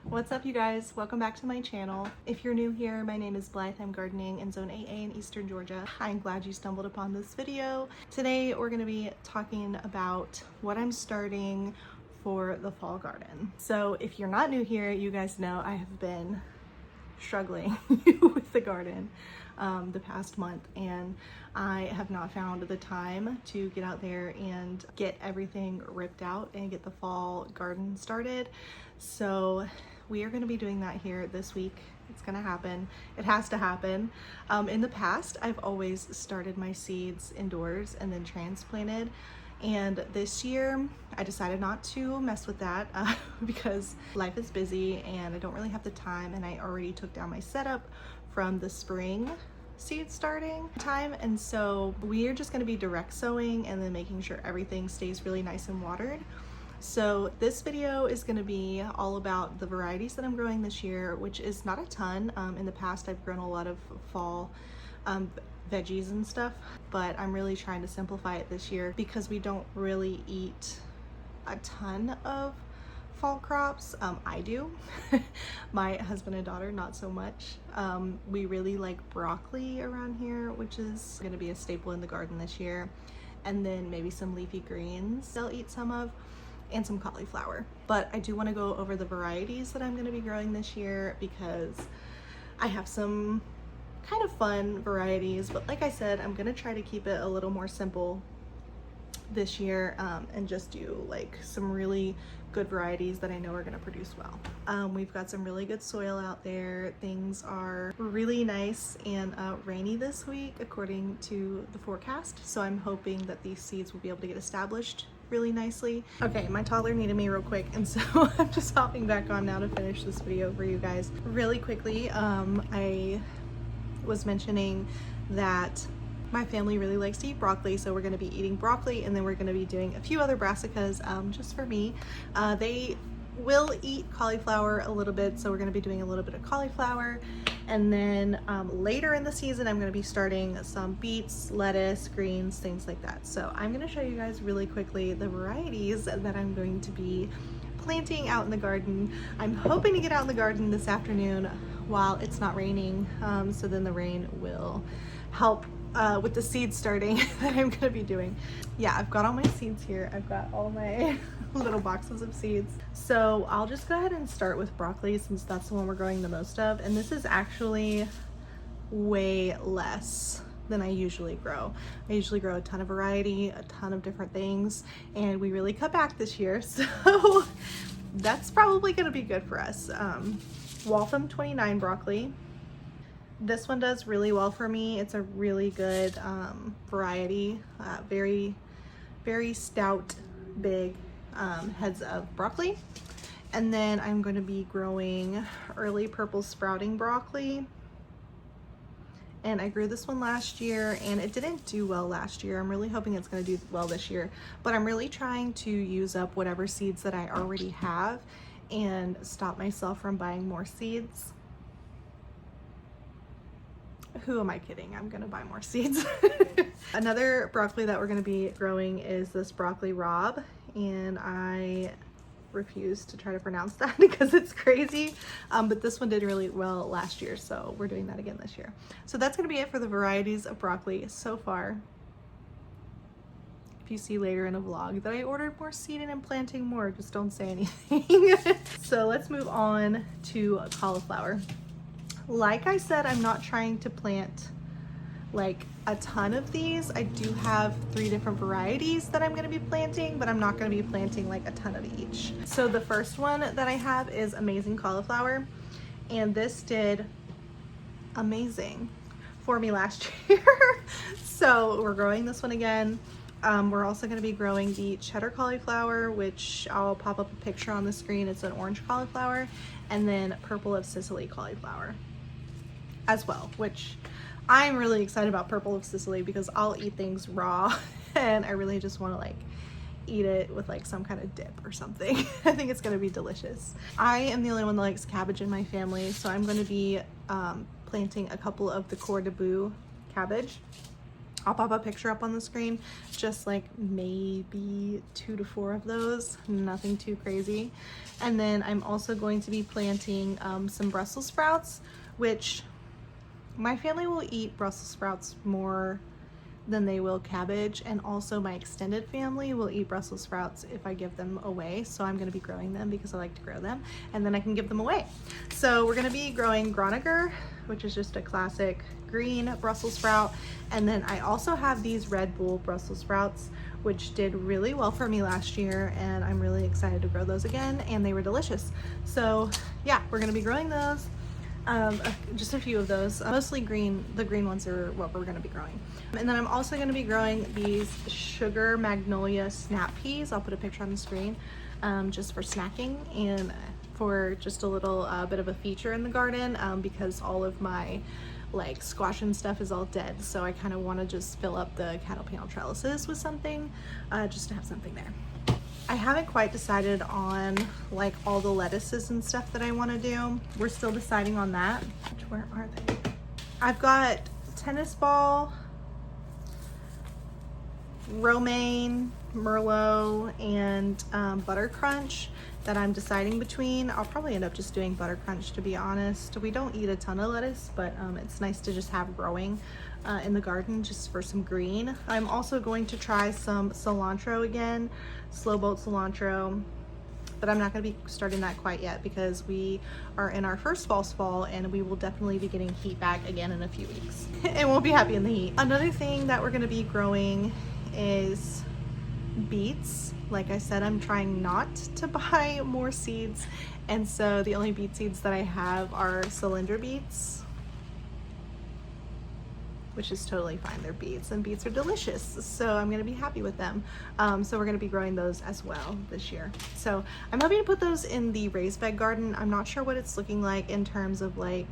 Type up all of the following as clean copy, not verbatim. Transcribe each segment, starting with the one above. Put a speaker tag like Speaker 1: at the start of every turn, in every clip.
Speaker 1: What's up, you guys? Welcome back to my channel. If you're new here, my name is Blythe. I'm gardening in Zone 8A in Eastern Georgia. I'm glad you stumbled upon this video. Today we're going to be talking about what I'm starting for the fall garden. So if you're not new here, you guys know I have been struggling with the garden the past month, and I have not found the time to get out there and get everything ripped out and get the fall garden started. So we are going to be doing that here this week. It's going to happen. It has to happen. In the past, I've always started my seeds indoors and then transplanted. And this year, I decided not to mess with that because life is busy and I don't really have the time, and I already took down my setup from the spring seed starting time. And so we are just going to be direct sowing and then making sure everything stays really nice and watered. So this video is going to be all about the varieties that I'm growing this year, which is not a ton. In the past, I've grown a lot of fall veggies and stuff, but I'm really trying to simplify it this year because we don't really eat a ton of fall crops. I do. My husband and daughter, not so much. We really like broccoli around here, which is going to be a staple in the garden this year. And then maybe some leafy greens they'll eat some of, and some cauliflower. But I do want to go over the varieties that I'm going to be growing this year because I have some kind of fun varieties, but like I said, I'm going to try to keep it a little more simple this year and just do like some really good varieties that I know are going to produce well. We've got some really good soil out there. Things are really nice and rainy this week according to the forecast, so I'm hoping that these seeds will be able to get established really nicely. Okay, my toddler needed me real quick, and so I'm just hopping back on now to finish this video for you guys really quickly. I was mentioning that my family really likes to eat broccoli, so we're going to be eating broccoli, and then we're going to be doing a few other brassicas just for me. They will eat cauliflower a little bit, so we're going to be doing a little bit of cauliflower. And then later in the season, I'm going to be starting some beets, lettuce, greens, things like that. So I'm going to show you guys really quickly the varieties that I'm going to be planting out in the garden. I'm hoping to get out in the garden this afternoon while it's not raining, so then the rain will help with the seed starting that I'm going to be doing. Yeah, I've got all my seeds here. I've got all my little boxes of seeds. So I'll just go ahead and start with broccoli since that's the one we're growing the most of. And this is actually way less than I usually grow. I usually grow a ton of variety, a ton of different things, and we really cut back this year. So that's probably going to be good for us. Waltham 29 broccoli. This one does really well for me. It's a really good variety, very, very stout, big heads of broccoli. And then I'm going to be growing early purple sprouting broccoli. And I grew this one last year and it didn't do well last year. I'm really hoping it's going to do well this year, but I'm really trying to use up whatever seeds that I already have and stop myself from buying more seeds. Who am I kidding? I'm gonna buy more seeds. Another broccoli that we're gonna be growing is this broccoli rabe, and I refuse to try to pronounce that because it's crazy, but this one did really well last year, so we're doing that again this year. So that's gonna be it for the varieties of broccoli so far. If you see later in a vlog that I ordered more seed and I'm planting more, just don't say anything. So let's move on to cauliflower. Like I said, I'm not trying to plant like a ton of these. I do have 3 different varieties that I'm going to be planting, but I'm not going to be planting like a ton of each. So the first one that I have is Amazing Cauliflower, and this did amazing for me last year. So we're growing this one again. We're also going to be growing the cheddar cauliflower, which I'll pop up a picture on the screen. It's an orange cauliflower, and then purple of Sicily cauliflower as well, which I'm really excited about purple of Sicily because I'll eat things raw and I really just want to like eat it with like some kind of dip or something. I think it's going to be delicious. I am the only one that likes cabbage in my family, so I'm going to be planting a couple of the Coeur de Bois cabbage. I'll pop a picture up on the screen, just like maybe 2 to 4 of those, nothing too crazy. And then I'm also going to be planting some Brussels sprouts, which my family will eat Brussels sprouts more than they will cabbage, and also my extended family will eat Brussels sprouts if I give them away. So I'm going to be growing them because I like to grow them, and then I can give them away. So we're going to be growing Groninger, which is just a classic green Brussels sprout, and then I also have these Red Bull Brussels sprouts, which did really well for me last year, and I'm really excited to grow those again, and they were delicious. So yeah, we're going to be growing those. Just a few of those, mostly green. The green ones are what we're going to be growing. And then I'm also going to be growing these Sugar Magnolia snap peas. I'll put a picture on the screen, just for snacking and for just a little bit of a feature in the garden, because all of my like squash and stuff is all dead. So I kind of want to just fill up the cattle panel trellises with something, just to have something there. I haven't quite decided on like all the lettuces and stuff that I want to do. We're still deciding on that. Where are they? I've got tennis ball, romaine, merlot, and butter crunch that I'm deciding between. I'll probably end up just doing butter crunch, to be honest. We don't eat a ton of lettuce, but it's nice to just have growing in the garden just for some green. I'm also going to try some cilantro again, slow boat cilantro, but I'm not going to be starting that quite yet because we are in our first false fall, and we will definitely be getting heat back again in a few weeks. And won't be happy in the heat. Another thing that we're going to be growing is beets. Like I said, I'm trying not to buy more seeds, and so the only beet seeds that I have are cylinder beets, which is totally fine. They're beets, and beets are delicious, so I'm gonna be happy with them. So we're gonna be growing those as well this year. So I'm hoping to put those in the raised bed garden. I'm not sure what it's looking like in terms of like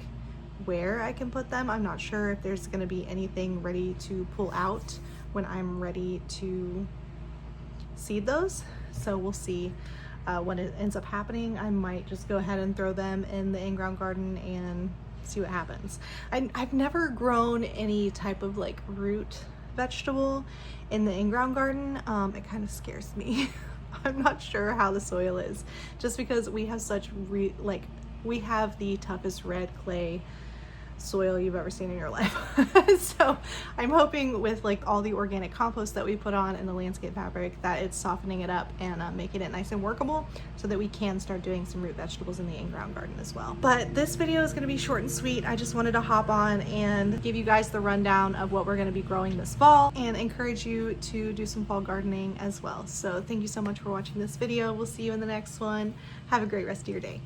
Speaker 1: where I can put them. I'm not sure if there's gonna be anything ready to pull out when I'm ready to seed those. So we'll see when it ends up happening. I might just go ahead and throw them in the in-ground garden and see what happens. I've never grown any type of like root vegetable in the in-ground garden. It kind of scares me. I'm not sure how the soil is, just because we have such we have the toughest red clay soil you've ever seen in your life. So I'm hoping with like all the organic compost that we put on in the landscape fabric that it's softening it up and making it nice and workable so that we can start doing some root vegetables in the in-ground garden as well. But this video is going to be short and sweet. I just wanted to hop on and give you guys the rundown of what we're going to be growing this fall and encourage you to do some fall gardening as well. So thank you so much for watching this video. We'll see you in the next one. Have a great rest of your day.